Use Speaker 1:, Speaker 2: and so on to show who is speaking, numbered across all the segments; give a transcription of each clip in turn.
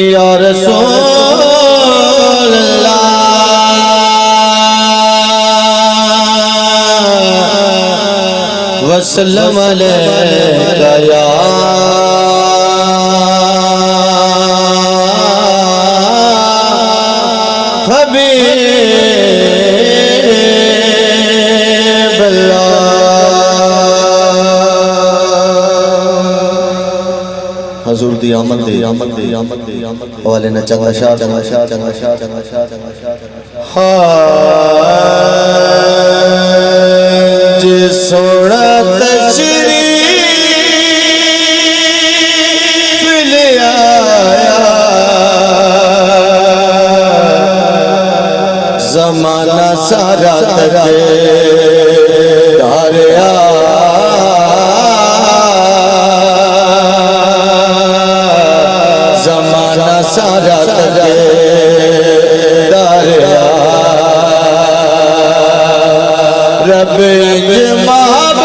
Speaker 1: या रसूल अल्लाह वसल्लम अलैका या हबीब अल्लाह। हजूर दी आमद दे वाले ने चंगा शाह जिस सोना तशरीफ ले आया ज़माना सारा तारिया ज़माना सारा तारिया रब महबूब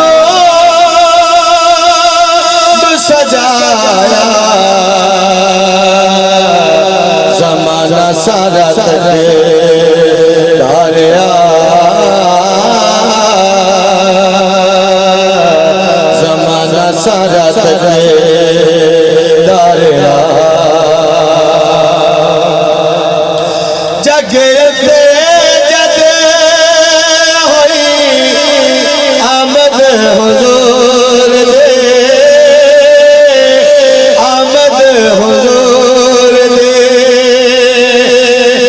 Speaker 1: सजाया ज़माना सारा तारिया ज़माना सारा तारिया जगे हुजूर दे आमद हुजूर दे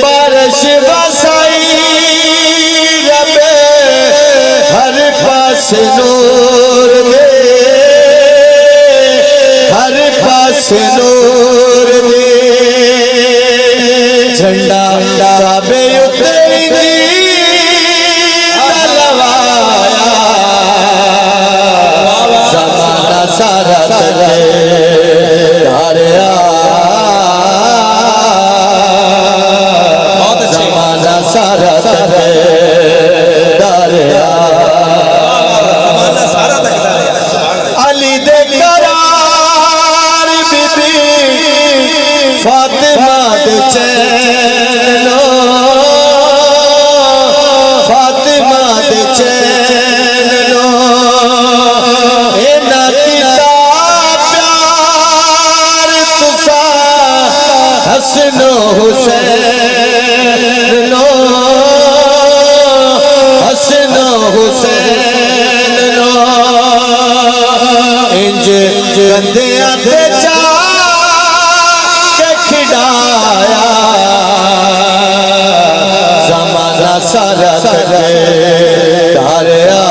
Speaker 1: बारिश बरसाई रब हर पास नूर दे हर पास नूर दे झंडा काबे उतरी सारा तारिया ज़माना सारा तारिया अली दे करार बीबी फातिमा दे चैनो फातिमा दे चैनो हसनो हुसैन नो हसनो हुसैन नो इंज गंदे आते जा के खिड़ाया ज़माना सारा तारिया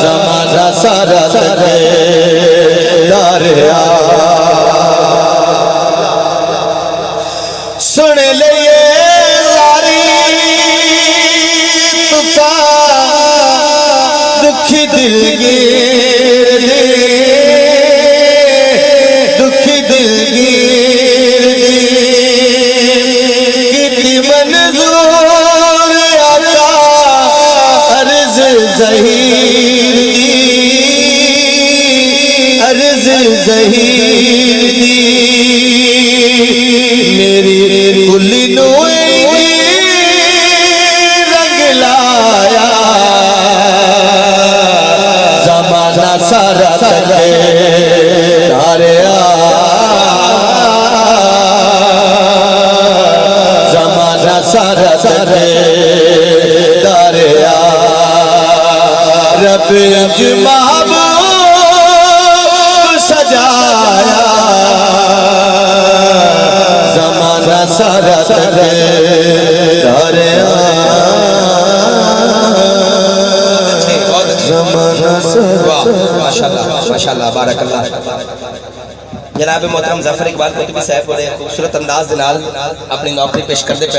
Speaker 1: ज़माना सारा तारिया सुन लिए सारी तुसा दुखी दिलगीर दी दुखी दिलगीर दी मंजूर आका अर्ज ज़हीर अर्ज ज़हीर दी मेरी कुली रंग लाया ज़माना सारा तारिया ज़माना सारा तारिया रब महबूब सजाया ज़माना सारा तारिया ज़माना सारा
Speaker 2: माशाल्लाह माशाल्लाह बारकल्लाह। जनाब मोहतरम ज़फ़र इकबाल कुतुबी साहब बड़े खूबसूरत अंदाज दे नाल अपनी नौकरी पेश करते पे